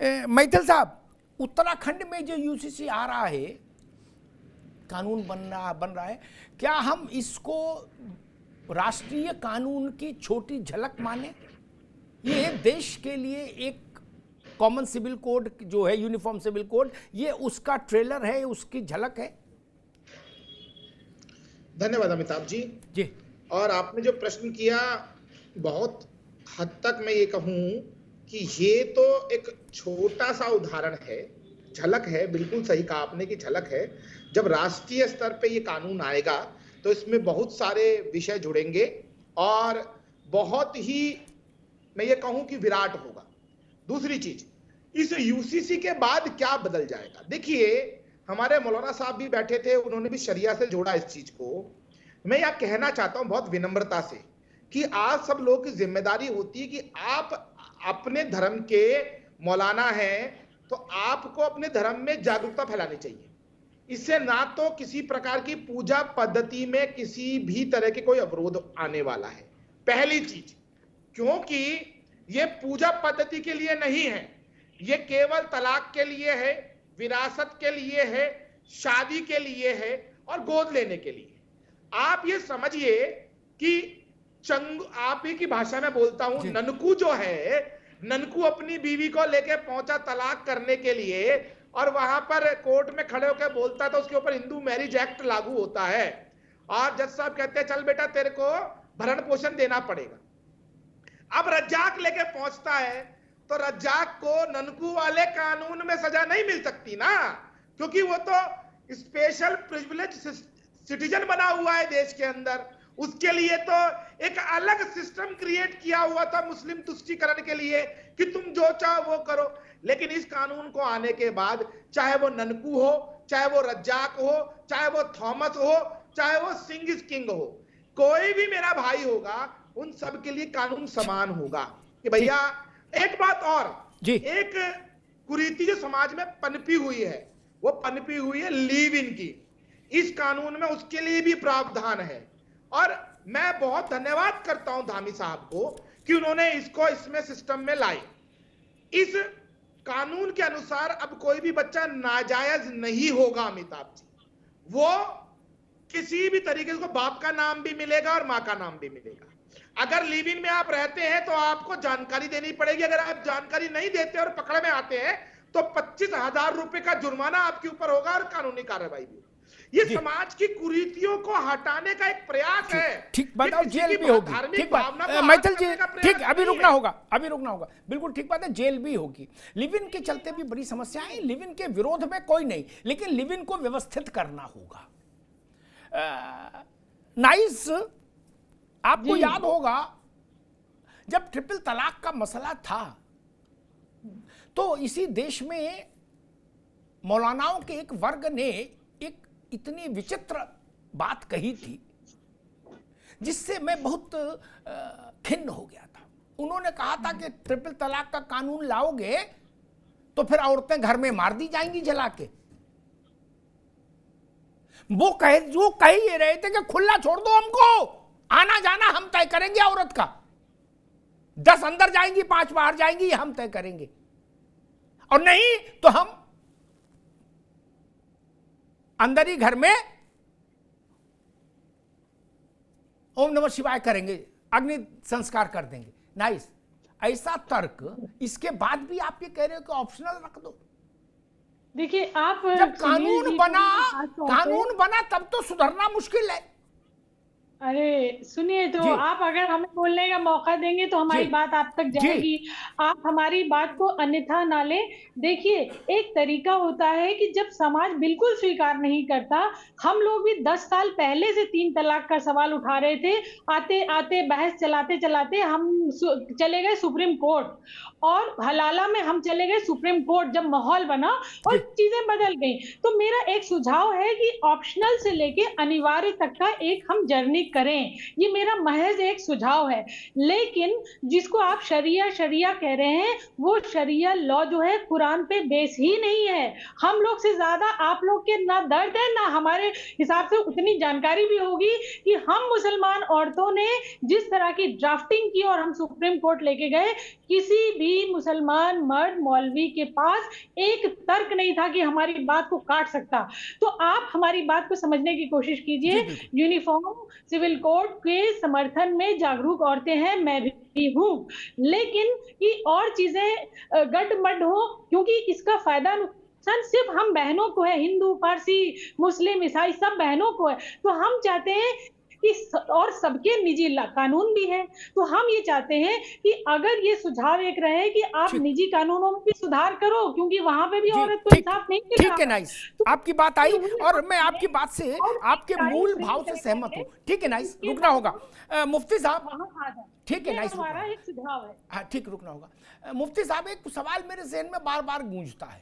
मैथिल साहब, उत्तराखंड में जो यूसीसी आ रहा है, कानून बन रहा है, क्या हम इसको राष्ट्रीय कानून की छोटी झलक माने? ये देश के लिए एक कॉमन सिविल कोड जो है, यूनिफॉर्म सिविल कोड, ये उसका ट्रेलर है, उसकी झलक है। धन्यवाद अमिताभ जी। जी। और आपने जो प्रश्न किया, बहुत हद तक मैं ये कहूं कि ये तो एक छोटा सा उदाहरण है, झलक है। बिल्कुल सही कहा आपने कि झलक है। जब राष्ट्रीय स्तर पे ये कानून आएगा तो इसमें बहुत सारे विषय जुड़ेंगे और बहुत ही, मैं ये कहूं कि विराट होगा। दूसरी चीज, इस यूसीसी के बाद क्या बदल जाएगा? देखिए, हमारे मौलाना साहब भी बैठे थे, उन्होंने भी शरिया से जोड़ा इस चीज को। मैं यह कहना चाहता हूं बहुत विनम्रता से कि आज सब लोगों की जिम्मेदारी होती है कि आप अपने धर्म के मौलाना हैं तो आपको अपने धर्म में जागरूकता फैलानी चाहिए। इससे ना तो किसी प्रकार की पूजा पद्धति में किसी भी तरह के कोई अवरोध आने वाला है, पहली चीज, क्योंकि ये पूजा पद्धति के लिए नहीं है, ये केवल तलाक के लिए है, विरासत के लिए है, शादी के लिए है और गोद लेने के लिए। आप ये समझिए कि आप ही की भाषा में बोलता हूं, ननकू जो है, ननकू अपनी बीवी को लेके पहुंचा तलाक करने के लिए और वहां पर कोर्ट में खड़े होकर बोलता तो उसके ऊपर हिंदू मैरिज एक्ट लागू होता है और जज साहब कहते हैं चल बेटा तेरे को भरण पोषण देना पड़ेगा। अब रज्जाक लेके पहुंचता है तो रज्जाक को ननकू वाले कानून में सजा नहीं मिल सकती ना, क्योंकि वो तो स्पेशल प्रिविलेज सिटीजन बना हुआ है देश के अंदर। उसके लिए तो एक अलग सिस्टम क्रिएट किया हुआ था मुस्लिम तुष्टीकरण के लिए कि तुम जो चाहो वो करो। लेकिन इस कानून को आने के बाद चाहे वो ननकू हो, चाहे वो रज्जाक हो, चाहे वो थॉमस हो, चाहे वो सिंह इज किंग हो, कोई भी मेरा भाई होगा, उन सब के लिए कानून समान होगा। कि भैया एक बात और जी, एक कुरीति जो समाज में पनपी हुई है, वो पनपी हुई है लीव इन की। इस कानून में उसके लिए भी प्रावधान है और मैं बहुत धन्यवाद करता हूं धामी साहब को कि उन्होंने इसको इसमें सिस्टम में लाए। इस कानून के अनुसार अब कोई भी बच्चा नाजायज नहीं होगा अमिताभ जी। वो किसी भी तरीके से बाप का नाम भी मिलेगा और मां का नाम भी मिलेगा। अगर लिव इन में आप रहते हैं तो आपको जानकारी देनी पड़ेगी। अगर आप जानकारी नहीं देते और पकड़ में आते हैं तो 25,000 रुपए का जुर्माना आपके ऊपर होगा और कानूनी कार्रवाई भी। ये समाज की कुरीतियों को हटाने का एक प्रयास है। ठीक बात, और जेल भी होगी। ठीक बात मैथिल जी, ठीक, अभी रुकना होगा, बिल्कुल ठीक बात है, जेल भी होगी। लिव इन के चलते भी बड़ी समस्या है। लिव इन के विरोध में कोई नहीं, लेकिन लिव इन को व्यवस्थित करना होगा। नाइस, आपको याद होगा जब ट्रिपल तलाक का मसला था तो इसी देश में मौलानाओं के एक वर्ग ने एक इतनी विचित्र बात कही थी जिससे मैं बहुत खिन्न हो गया था। उन्होंने कहा था कि ट्रिपल तलाक का कानून लाओगे तो फिर औरतें घर में मार दी जाएंगी जला के। वो कह ये रहे थे कि खुला छोड़ दो हमको, आना जाना हम तय करेंगे औरत का, 10 अंदर जाएंगी 5 बाहर जाएंगी ये हम तय करेंगे, और नहीं तो हम अंदर ही घर में ओम नमः शिवाय करेंगे, अग्नि संस्कार कर देंगे। नाइस, ऐसा तर्क, इसके बाद भी आप ये कह रहे हो कि ऑप्शनल रख दो। देखिए, आप जब कानून बना तब तो सुधरना मुश्किल है। अरे सुनिए, तो आप अगर हमें बोलने का मौका देंगे तो हमारी बात आप तक जाएगी। आप हमारी बात को अन्यथा ना ले। देखिए, एक तरीका होता है कि जब समाज बिल्कुल स्वीकार नहीं करता, हम लोग भी 10 साल पहले से 3 तलाक का सवाल उठा रहे थे। आते आते बहस चलाते चलाते हम चले गए सुप्रीम कोर्ट, और हलाला में हम चले गए सुप्रीम कोर्ट। जब माहौल बना और चीजें बदल गई, तो मेरा एक सुझाव है कि ऑप्शनल से लेके अनिवार्य तक का एक हम जर्नी करें, ये मेरा महज एक सुझाव है। लेकिन जिसको आप शरिया शरिया कह रहे हैं, वो शरिया लॉ जो है कुरान पे बेस ही नहीं है। हम लोग से ज्यादा आप लोग के ना दर्द है, ना हमारे हिसाब से उतनी जानकारी भी होगी कि हम मुसलमान औरतों ने जिस तरह की ड्राफ्टिंग की और हम सुप्रीम कोर्ट लेके गए, किसी भी मुसलमान मर्द मौलवी के पास एक तर्क नहीं था कि हमारी बात को काट सकता। तो आप हमारी बात को समझने की कोशिश कीजिए। यूनिफॉर्म सिविल कोड के समर्थन में जागरूक औरतें हैं, मैं भी हूं, लेकिन कि और चीजें गड़मड़ हो, क्योंकि इसका फायदा नुकसान सिर्फ हम बहनों को है, हिंदू, पारसी, मुस्लिम, ईसाई सब बहनों को है। तो हम चाहते हैं कि और सबके निजी कानून भी है, तो हम ये चाहते हैं कि अगर ये सुझाव एक रहे कि आप निजी कानूनों में भी सुधार करो, क्योंकि वहां पे भी औरत को इंसाफ नहीं मिल रहा। ठीक है, नाइस, आपकी बात आई और मैं आपकी बात से, आपके मूल भाव से सहमत हूँ। ठीक है, नाइस, रुकना होगा मुफ्ती साहब। ठीक है, नाइस, हमारा एक सुझाव है। हाँ, ठीक, रुकना होगा। मुफ्ती साहब, एक सवाल मेरे जहन में बार बार गूंजता है।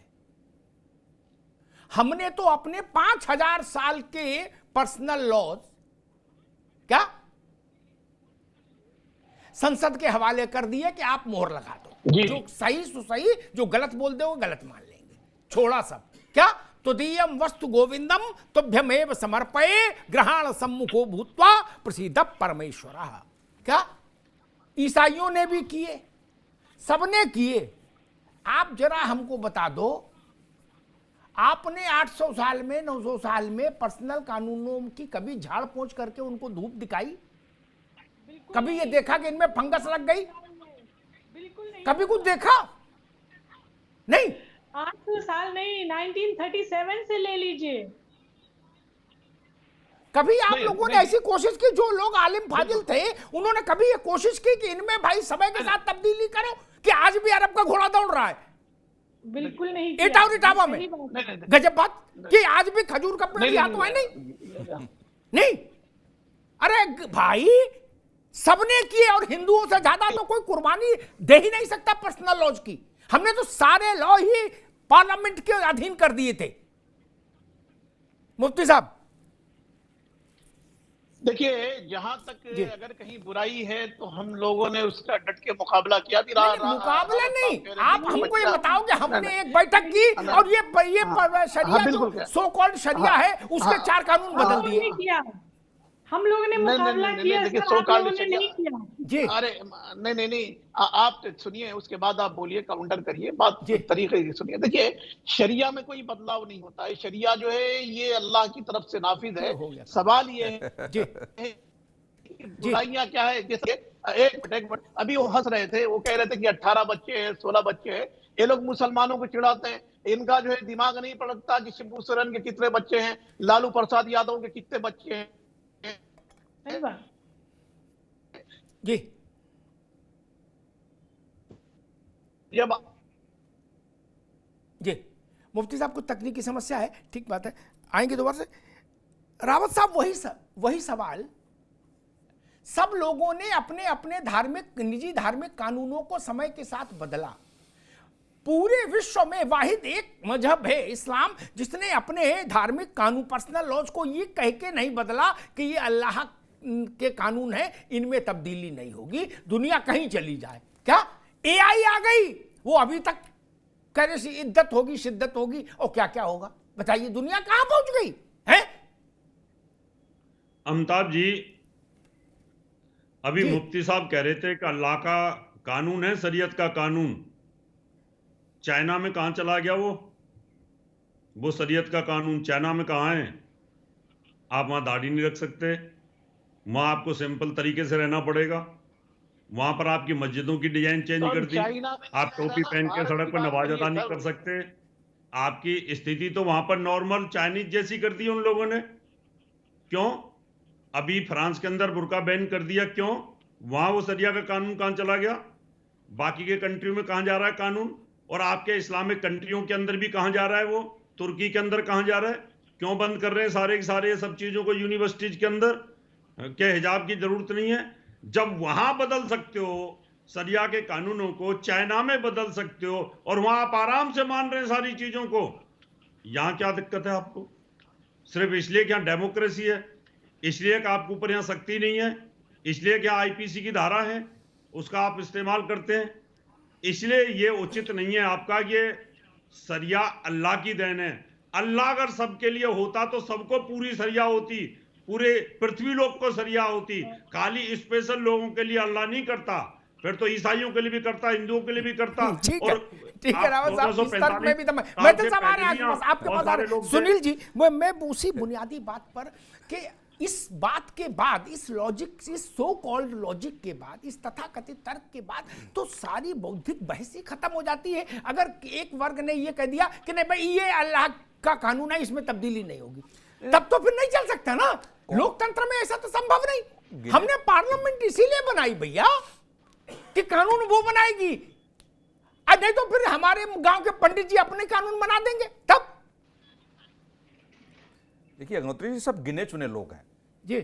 हमने तो अपने 5000 साल के पर्सनल लॉज क्या संसद के हवाले कर दिए कि आप मोहर लगा दो, जो सही सो सही, जो गलत बोल दे वो गलत मान लेंगे, छोड़ा सब। क्या तुदीयम वस्तु गोविंदम तुभ्यमेव समर्पये ग्रहण सम्मुखो भूत्वा प्रसीद परमेश्वर। क्या ईसाइयों ने भी किए, सबने किए। आप जरा हमको बता दो, आपने 800 साल में, 900 साल में पर्सनल कानूनों की कभी झाड़ पोंछ करके उनको धूप दिखाई? कभी ये देखा कि इनमें फंगस लग गई? बिल्कुल नहीं। कभी कुछ देखा नहीं? 800 साल नहीं, 1937 से ले लीजिए। कभी आप लोगों ने ऐसी कोशिश की, जो लोग आलिम फाजिल थे उन्होंने कभी ये कोशिश की कि इनमें भाई समय के साथ तब्दीली करो, कि आज भी अरब का घोड़ा दौड़ रहा है? बिल्कुल नहीं। इटावा में गजब बात कि आज भी खजूर का पेड़ यहाँ तो है नहीं। अरे भाई, सबने किए और हिंदुओं से ज्यादा तो कोई कुर्बानी दे ही नहीं सकता पर्सनल लॉज की। हमने तो सारे लॉ ही पार्लियामेंट के अधीन कर दिए थे। मुफ्ती साहब देखिए, जहां तक अगर कहीं बुराई है तो हम लोगों ने उसका डट के मुकाबला किया। मुकाबला नहीं, आप हमको ये बताओ कि हमने एक बैठक की और ये शरिया जो सो कॉल्ड शरिया है उसके 4 कानून बदल दिए। हम लोगों ने मुकाबला किया, देखिए सो कॉल्ड नहीं किया जी। अरे नहीं, आप सुनिए, उसके बाद आप बोलिए, काउंटर करिए, बात तरीके से सुनिए। देखिए, शरिया में कोई बदलाव नहीं होता है। शरिया जो है ये अल्लाह की तरफ से नाफिज है। सवाल ये है बुराइयां क्या है। जैसे एक मिनट, अभी वो हंस रहे थे, वो कह रहे थे कि 18 बच्चे हैं, 16 बच्चे हैं। ये लोग मुसलमानों को चिढ़ाते हैं, इनका जो है दिमाग नहीं पड़ता कि शिबू सोरेन के कितने बच्चे हैं, लालू प्रसाद यादव के कितने बच्चे हैं। जी जब जी मुफ्ती साहब को तकनीकी समस्या है, ठीक बात है, आएंगे दोबारा से। रावत साहब, वही सवाल सब लोगों ने अपने अपने निजी धार्मिक कानूनों को समय के साथ बदला। पूरे विश्व में वाहिद एक मजहब है इस्लाम जिसने अपने धार्मिक कानून, पर्सनल लॉज को ये कह के नहीं बदला कि ये अल्लाह के कानून है, इनमें तब्दीली नहीं होगी, दुनिया कहीं चली जाए। क्या एआई आ गई, वो अभी तक कह रहे इद्दत होगी, शिद्दत होगी, और क्या क्या होगा, बताइए दुनिया कहां पहुंच गई है? अमिताभ जी, अभी मुफ्ती साहब कह रहे थे कि अल्लाह का कानून है, शरीयत का कानून। चाइना में कहां चला गया वो शरीयत का कानून चाइना में कहां है? आप वहां दाढ़ी नहीं रख सकते, वहां आपको सिंपल तरीके से रहना पड़ेगा। वहां पर आपकी मस्जिदों की डिजाइन चेंज कर दी, आप टोपी पहन के सड़क पर नमाज अदा नहीं कर सकते। आपकी स्थिति तो वहां पर नॉर्मल चाइनीज जैसी कर दी उन लोगों ने। क्यों? अभी फ्रांस के अंदर बुर्का बैन कर दिया, क्यों? वहां वो शरिया का कानून कहां चला गया? बाकी के कंट्रियों में कहां जा रहा है कानून? और आपके इस्लामिक कंट्रियों के अंदर भी कहां जा रहा है? वो तुर्की के अंदर कहां जा रहा है? क्यों बंद कर रहे हैं सारे के सारे सब चीजों को यूनिवर्सिटीज के अंदर? क्या हिजाब की जरूरत नहीं है? जब वहां बदल सकते हो शरिया के कानूनों को, चाइना में बदल सकते हो, और वहां आप आराम से मान रहे हैं सारी चीजों को, यहां क्या दिक्कत है आपको? सिर्फ इसलिए कि यहां डेमोक्रेसी है, इसलिए कि आपके ऊपर यहां सख्ती नहीं है, इसलिए कि आईपीसी की धारा है उसका आप इस्तेमाल करते हैं, इसलिए ये उचित नहीं है आपका। ये सरिया अल्लाह की देन है। अल्लाह अगर सबके लिए होता तो सबको पूरी सरिया होती, पूरे पृथ्वी लोक को सरिया होती। खाली स्पेशल लोगों के लिए अल्लाह नहीं करता, फिर तो ईसाइयों के लिए भी करता, हिंदुओं के लिए भी करता। ठीक है, ठीक है रावत साहब, इस तर्क में भी तो मैं तो सब आ रहे हैं आपके पास आ रहे हैं। सुनील जी, मैं उसी बुनियादी बात पर कि इस बात के बाद, इस लॉजिक, इस सो कॉल्ड लॉजिक के बाद, इस तथाकथित तर्क के बाद तो सारी बौद्धिक बहस ही खत्म हो जाती है। अगर एक वर्ग ने ये कह दिया कि नहीं भाई ये अल्लाह का कानून है, इसमें तब्दीली नहीं होगी, तब तो फिर नहीं चल सकता ना। लोकतंत्र में ऐसा तो संभव नहीं। हमने पार्लियामेंट इसीलिए बनाई भैया कि कानून वो बनाएगी, नहीं तो फिर हमारे गांव के पंडित जी अपने कानून बना देंगे। तब देखिए अग्निहोत्री जी सब गिने चुने लोग हैं जी।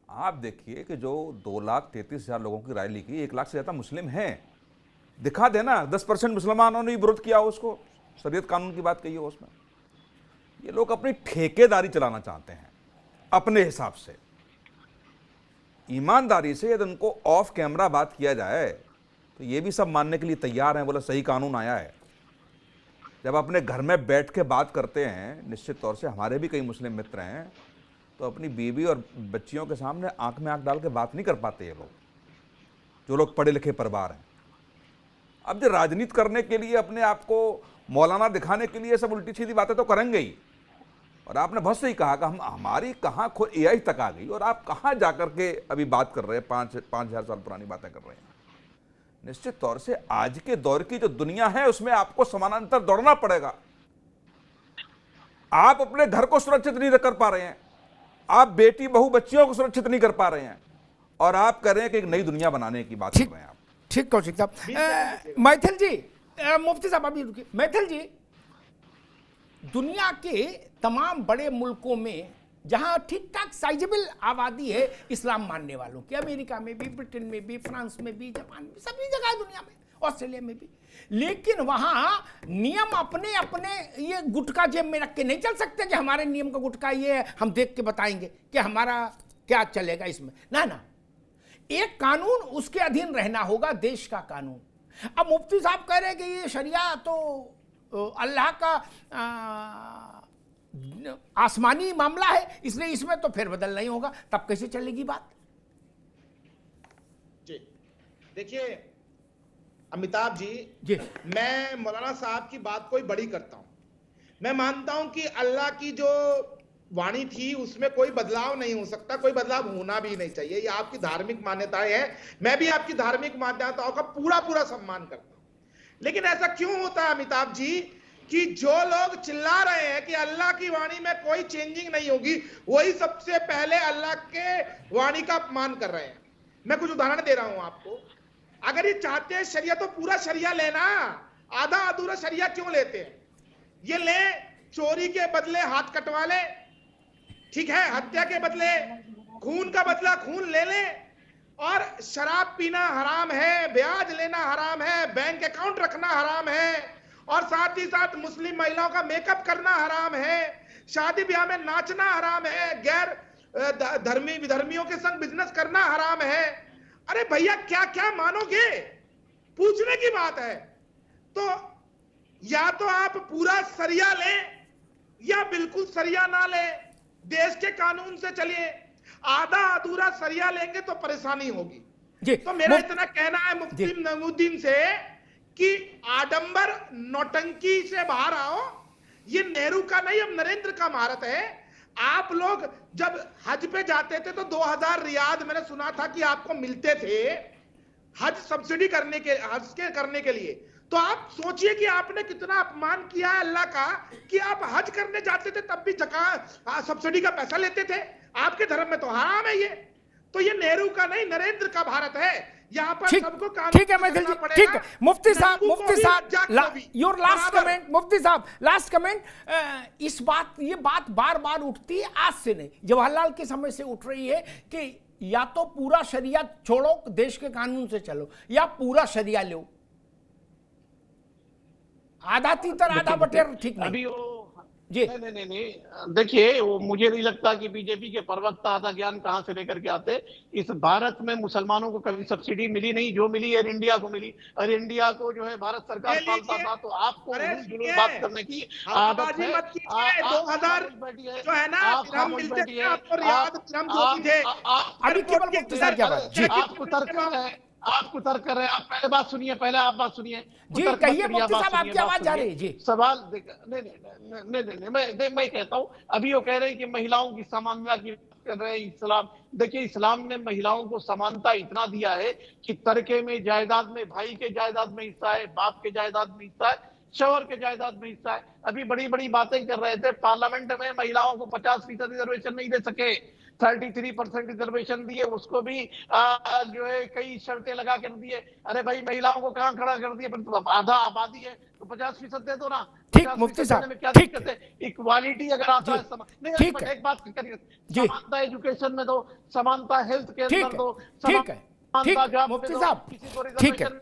आप देखिए कि जो 2,33,000 लोगों की राय लिखी, 1 लाख से ज्यादा मुस्लिम हैं। दिखा देना 10% मुसलमानों ने विरोध किया उसको, शरीयत कानून की बात कही हो उसमें। ये लोग अपनी ठेकेदारी चलाना चाहते हैं अपने हिसाब से। ईमानदारी से यदि उनको ऑफ कैमरा बात किया जाए तो ये भी सब मानने के लिए तैयार हैं, बोला सही कानून आया है। जब अपने घर में बैठ के बात करते हैं, निश्चित तौर से हमारे भी कई मुस्लिम मित्र हैं, तो अपनी बीवी और बच्चियों के सामने आंख में आंख डाल के बात नहीं कर पाते ये लोग, जो लोग पढ़े लिखे परिवार हैं। अब जो राजनीति करने के लिए, अपने आप को मौलाना दिखाने के लिए सब उल्टी सीधी बातें तो करेंगे ही। और आपने बहुत सही कहा कि हमारी कहाँ एआई तक आ गई और आप कहाँ जाकर के अभी बात कर रहे हैं, 5,000 साल पुरानी बातें कर रहे हैं। निश्चित तौर से आज के दौर की जो दुनिया है उसमें आपको समानांतर दौड़ना पड़ेगा। आप अपने घर को सुरक्षित नहीं कर पा रहे हैं, आप बेटी बहू बच्चियों को सुरक्षित नहीं कर पा रहे हैं, और आप कह रहे हैं कि एक नई दुनिया बनाने की बात कर रहे हैं आप। ठीक कौशिक साहब। मैथिल जी, मुफ्ती साहब अभी रुकिए। मैथिल जी, दुनिया के तमाम बड़े मुल्कों में जहां ठीक ठाक साइजेबल आबादी है इस्लाम मानने वालों की, अमेरिका में भी, ब्रिटेन में भी, फ्रांस में भी, जापान में, सभी जगह दुनिया में, ऑस्ट्रेलिया में भी, लेकिन वहां नियम अपने अपने ये गुटका जेब में रख के नहीं चल सकते कि हमारे नियम का गुटका ये है, हम देख के बताएंगे कि हमारा क्या चलेगा इसमें। ना ना, एक कानून उसके अधीन रहना होगा, देश का कानून। अब मुफ्ती साहब कह रहे हैं कि ये शरिया तो अल्लाह का आसमानी मामला है, इसलिए इसमें तो फेरबदल नहीं होगा, तब कैसे चलेगी बात? जी देखिए अमिताभ जी, मैं मौलाना साहब की बात कोई बड़ी करता हूं। मैं मानता हूं कि अल्लाह की जो वाणी थी उसमें कोई बदलाव नहीं हो सकता, कोई बदलाव होना भी नहीं चाहिए। ये आपकी धार्मिक मान्यताएं हैं, मैं भी आपकी धार्मिक मान्यताओं का पूरा सम्मान करता हूं। लेकिन ऐसा क्यों होता है अमिताभ जी कि जो लोग चिल्ला रहे हैं कि अल्लाह की वाणी में कोई चेंजिंग नहीं होगी, वही सबसे पहले अल्लाह के वाणी का अपमान कर रहे हैं। मैं कुछ उदाहरण दे रहा हूं आपको। अगर ये चाहते हैं शरिया तो पूरा शरिया लेना, आधा अधूरा शरिया क्यों लेते हैं? ये ले, चोरी के बदले हाथ कटवा ले, ठीक है, हत्या के बदले खून का बदला खून ले ले, और शराब पीना हराम है, ब्याज लेना हराम है, बैंक अकाउंट रखना हराम है, और साथ ही साथ मुस्लिम महिलाओं का मेकअप करना हराम है, शादी ब्याह में नाचना हराम है, गैर धर्मी विधर्मियों के संग बिजनेस करना हराम है। अरे भैया क्या क्या मानोगे? पूछने की बात है। तो या तो आप पूरा सरिया लें या बिल्कुल सरिया ना लें, देश के कानून से चलिए। आधा अधूरा सरिया लेंगे तो परेशानी होगी। तो मेरा इतना कहना है मुफ्ती नईमुद्दीन से कि आडंबर नौटंकी से बाहर आओ। ये नेहरू का नहीं, अब नरेंद्र का भारत है। आप लोग जब हज पे जाते थे तो 2000 रियाद मैंने सुना था कि आपको मिलते थे हज सब्सिडी करने के लिए। तो आप सोचिए कि आपने कितना अपमान किया है अल्लाह का कि आप हज करने जाते थे तब भी सब्सिडी का पैसा लेते थे। आपके धर्म में तो हराम है ये। तो ये नेहरू का नहीं, नरेंद्र का भारत है। यहाँ पर सबको कानून, ठीक है मैथिल जी, ठीक है। मुफ्ती साहब योर लास्ट कमेंट। मुफ्ती साहब लास्ट कमेंट। ये बात बार बार उठती है, आज से नहीं, जवाहरलाल के समय से उठ रही है कि या तो पूरा शरिया छोड़ो, देश के कानून से चलो, या पूरा शरिया लो। आधा तीतर आधा बटेर ठीक नहीं। अभी वो जी नहीं, देखिए वो मुझे नहीं लगता कि बीजेपी के प्रवक्ता आधा ज्ञान कहां से लेकर के आते। इस भारत में मुसलमानों को कभी सब्सिडी मिली नहीं, जो मिली एयर इंडिया को मिली। एयर इंडिया को जो है भारत सरकार पालता था, तो आपको बात करने की आदत है। मत कीजिए, 2000 जो है ना आप हम मिलते थे, आपको याद हम जो भी थे। अभी केवल मुफ्ती साहब क्या बात जी आपको तर्क कर रहे हैं, आपको तर्क कर रहे हैं। आप पहले बात सुनिए, पहले आप बात सुनिए जी, कहिए मुफ्ती साहब, आपकी आवाज जा रही है जी। सवाल नहीं नहीं नहीं नहीं, मैं कहता हूं, अभी वो कह रहे हैं कि महिलाओं की समानता की बात कर रहे हैं इस्लाम। देखिए इस्लाम ने महिलाओं को समानता इतना दिया है कि तरके में, जायदाद में, भाई के जायदाद में हिस्सा है, बाप के जायदाद में हिस्सा है, शौहर के जायदाद में हिस्सा है। अभी बड़ी बड़ी बातें कर रहे थे, पार्लियामेंट में महिलाओं को 50% रिजर्वेशन नहीं दे सके, 33% रिजर्वेशन दिए, उसको भी जो है कई शर्तें लगा कर दिए। अरे भाई महिलाओं को कहां खड़ा कर दिए, तो आधा आबादी है तो 50% दे दो ना। ठीक मुफ्ती साहब, में क्या ठीक दिक्कत है? इक्वालिटी अगर आता है, नहीं ठीक है एक बात करिए, जी। समानता एजुकेशन में दो, समानता हेल्थ के ठीक अंदर है, दो, ठीक है, ठीक समानता जॉब में मुफ्ती दो, साहब, किसी को ठीक है। रिजर्वेशन